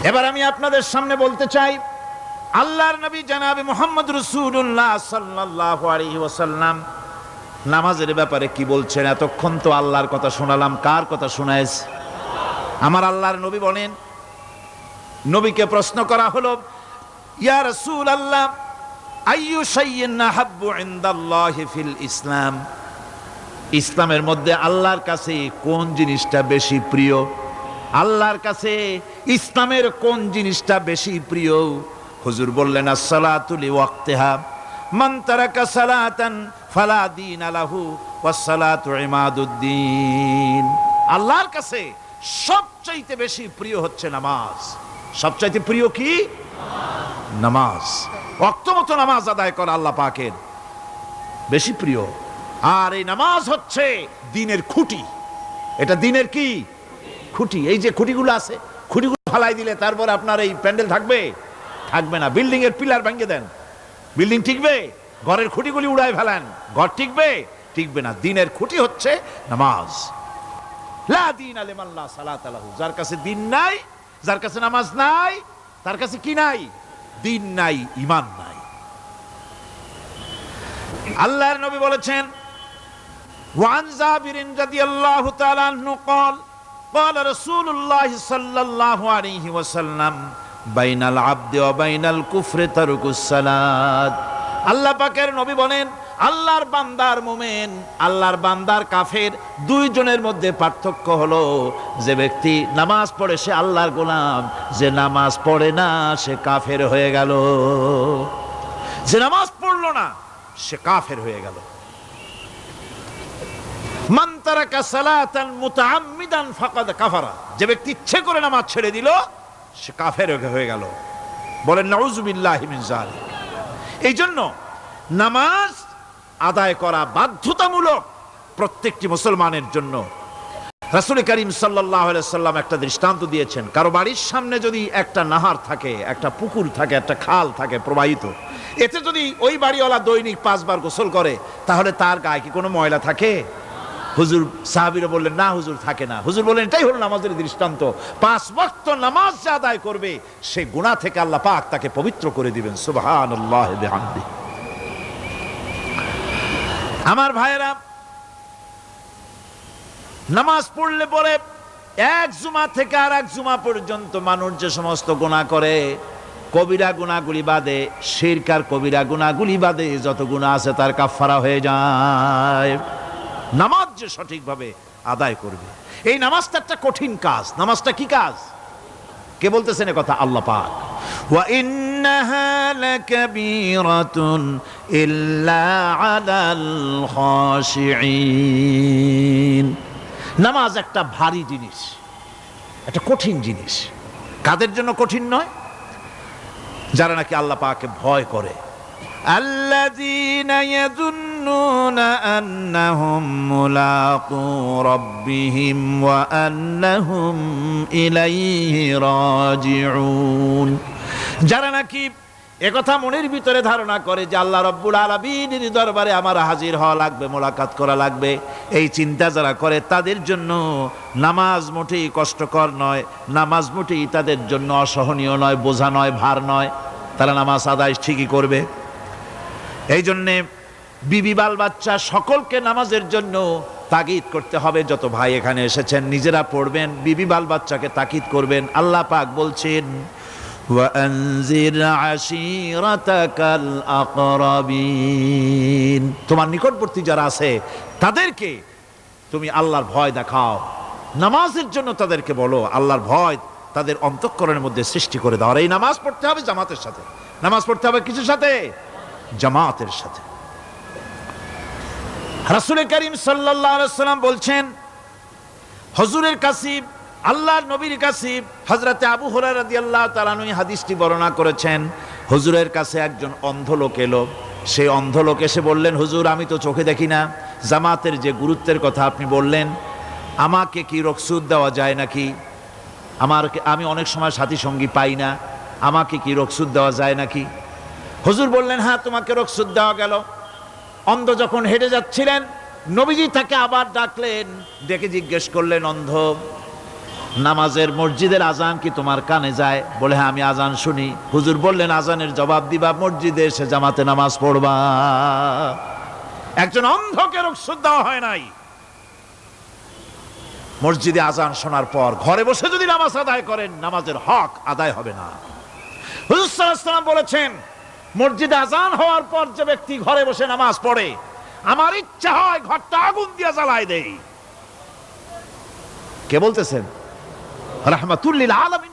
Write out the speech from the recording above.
এবার আমি আপনাদের সামনে বলতে চাই, আল্লাহর নবী জনাবে মুহাম্মদ রাসূলুল্লাহ সাল্লাল্লাহু আলাইহি ওয়াসাল্লাম নামাজের ব্যাপারে কি বলছেন। এতক্ষণ তো আল্লাহর কথা শোনালাম, কার কথা শোনাইছে? আমার আল্লাহর নবী বলেন, নবীকে প্রশ্ন করা হলো, ইয়া রাসূলুল্লাহ আইয়ু শাইইন আহাব্বু ইনদাল্লাহি ফিল ইসলাম, ইসলামের মধ্যে আল্লাহর কাছে কোন জিনিসটা বেশি প্রিয়? আল্লাহর কাছে ইসলামের কোন জিনিসটা বেশি প্রিয়? হুজুর বললেন, as-salatu li waqtiha, মান তারাকা সালাতান ফালা দীনা লাহু ওয়াস-সালাতু ইমাদুদ্দিন। আল্লাহর কাছে সবচাইতে বেশি প্রিয় হচ্ছে নামাজ। সবচাইতে প্রিয় কি? নামাজ। ওয়াক্ত মতো নামাজ আদায় করা আল্লাহ পাকের বেশি প্রিয়। আর এই নামাজ হচ্ছে দ্বীনের খুঁটি। এটা দ্বীনের কি খুঁটি? এই যে খুঁটিগুলো আছে, খুঁটিগুলো ফালাই দিলে তারপর আপনার এই প্যান্ডেল থাকবে? থাকবে না। বিল্ডিং এর পিলার ভেঙে দেন, বিল্ডিং টিকবে? ঘরের খুঁটিগুলি উড়ায় ফেলেন, ঘর টিকবে? টিকবে না। দ্বীনের খুঁটি হচ্ছে নামাজ। লা দীনা লিমান লা সালাতা লাহু, যার কাছে দ্বীন নাই, যার কাছে নামাজ নাই, তার কাছে কি নাই? দ্বীন নাই, ঈমান নাই। আল্লাহর নবী বলেছেন, ওয়ান জাবিরিন রাদিয়াল্লাহু তাআলা আনহু قال قال رسول الله صلى الله عليه وسلم بين العبد وبين الكفر ترك الصلاة। আল্লাহ পাকের নবী বলেন, আল্লাহর বান্দার মুমিন, আল্লাহর বান্দার কাফের, দুইজনের মধ্যে পার্থক্য হলো, যে ব্যক্তি নামাজ পড়ে সে আল্লাহর গোলাম, যে নামাজ পড়ে না সে কাফের হয়ে গেল। যে নামাজ পড়লো না সে কাফের হয়ে গেল। মান তারাকা সালাতান মুতাআম্মিদান ফাকাদ কাফারা, যে ব্যক্তি ইচ্ছে করে নামাজ ছেড়ে দিল সে কাফের হয়ে গেল। বলেন নাউযুবিল্লাহি মিন যালিক। এই জন্য নামাজ আদায় করা বাধ্যতামূলক প্রত্যেকটি মুসলমানের জন্য। রাসূল করিম সাল্লাল্লাহু আলাইহি ওয়াসাল্লাম একটা দৃষ্টান্ত দিয়েছেন, কারো বাড়ির সামনে যদি একটা নাহার থাকে, একটা পুকুর থাকে, একটা খাল থাকে প্রবাহিত, এতে যদি ওই বাড়িওয়ালা দৈনিক 5 বার গোসল করে, তাহলে তার গায়ে কি কোনো ময়লা থাকে? হুজুর, সাহাবীরা বললেন, না হুজুর, থাকে না। হুজুর বললেন, এটাই হলো নামাজের দৃষ্টান্ত। 5 ওয়াক্ত নামাজ যে আদায় করবে সে গুনাহ থেকে আল্লাহ পাক তাকে পবিত্র করে দিবেন। সুবহানাল্লাহি ওয়া বিহামদিহি। আমার ভাইয়েরা, নামাজ পড়লে পরে এক জুমা থেকে আর এক জুমা পর্যন্ত মানুষ যে সমস্ত গুনাহ করে, কবিরা গুনাহগুলি বাদে, শিরক আর কবিরা গুনাহগুলি বাদে যত গুনাহ আছে তার কাফারা হয়ে যায়। নামাজ যে সঠিকভাবে আদায় করবে, এই নামাজটা একটা কঠিন কাজ। নামাজটা কি কাজ? কে বলতেছেন এ কথা? আল্লাহ পাক। ওয়া ইন্নাহা লাকাবীরাতুন ইল্লা আলাল খাশিঈন। নামাজ একটা ভারী জিনিস, একটা কঠিন জিনিস। কাদের জন্য কঠিন নয়? যারা নাকি আল্লাহ পাককে ভয় করে। আল্লাযীনা ইয়াযুন্নুনা আন্নাহুম মুলাকু রাব্বিহিম ওয়া আন্নাহুম ইলাইহি রাজিউন। যারা নাকি একথা মনের ভিতরে ধারণা করে যে আল্লাহ রাব্বুল আলামিনের দরবারে আমার হাজির হওয়া লাগবে, মোলাকাত করা লাগবে, এই চিন্তা যারা করে তাদের জন্য নামাজ মোটেই কষ্টকর নয়, নামাজ মোটেই তাদের জন্য অসহনীয় নয়, বোঝা নয়, ভার নয়। তারা নামাজ আদায় ঠিকই করবে। এই জন্যে বিবি বাল বাচ্চা সকলকে নামাজের জন্য তাগিদ করতে হবে। যত ভাই এখানে এসেছেন নিজেরা পড়বেন, বিবি বাল বাচ্চাকে তাকিদ করবেন। আল্লাহ পাক বলছেন, ওয়ানজির আশীরাতাকাল আকরাবিন, তোমার নিকটবর্তী যারা আছে তাদেরকে তুমি আল্লাহর ভয় দেখাও। নামাজের জন্য তাদেরকে বলো, আল্লাহর ভয় তাদের অন্তঃকরণের মধ্যে সৃষ্টি করে দাও। আর এই নামাজ পড়তে হবে জামাতের সাথে। নামাজ পড়তে হবে কিছুর সাথে? জামাতের সাথে। রাসূল করিম সাল্লাল্লাহু আলাইহি ওয়াসাল্লাম বলছেন, হুজুরের কাছে, আল্লাহর নবীর কাছে, হযরতে আবু হুরায়রা রাদিয়াল্লাহু তাআলা আনহু হাদিসটি বর্ণনা করেছেন। হুজুরের কাছে একজন অন্ধ লোক এলো। সেই অন্ধ লোক এসে বললেন, হুজুর আমি তো চোখে দেখি না, জামাতের যে গুরুত্বের কথা আপনি বললেন, আমাকে কি রুখসত দেওয়া যায় নাকি? আমি অনেক সময় সাথী সঙ্গী পাই না, আমাকে কি রুখসত দেওয়া যায় নাকি? হুজুর বললেন, হ্যাঁ তোমাকে রুখসত দেওয়া গেল। অন্ধ যখন হেঁটে যাচ্ছিলেন, নবীজি তাকে আবার ডাকলেন, ডেকে জিজ্ঞেস করলেন, অন্ধ নামাজের মসজিদের আজান কি তোমার কানে যায়? বলে হ্যাঁ, আমি আজান শুনি। হুজুর বললেন আজানের জবাব দিবা, মসজিদে এসে জামাতে নামাজ পড়বা। একজন অন্ধকে রুখসত দেওয়া হয় নাই। মসজিদে আজান শোনার পর ঘরে বসে যদি নামাজ আদায় করেন, নামাজের হক আদায় হবে না। হুজুর সাল্লাল্লাহু আলাইহি ওয়াসাল্লাম বলেছেন, মসজিদে আজান হওয়ার পর যে ব্যক্তি ঘরে বসে নামাজ পড়ে, আমার ইচ্ছা হয় ঘরটা আগুন দিয়ে জ্বালায় দেই। কে বলতেছেন? রাহমাতুল লিল আলামিন।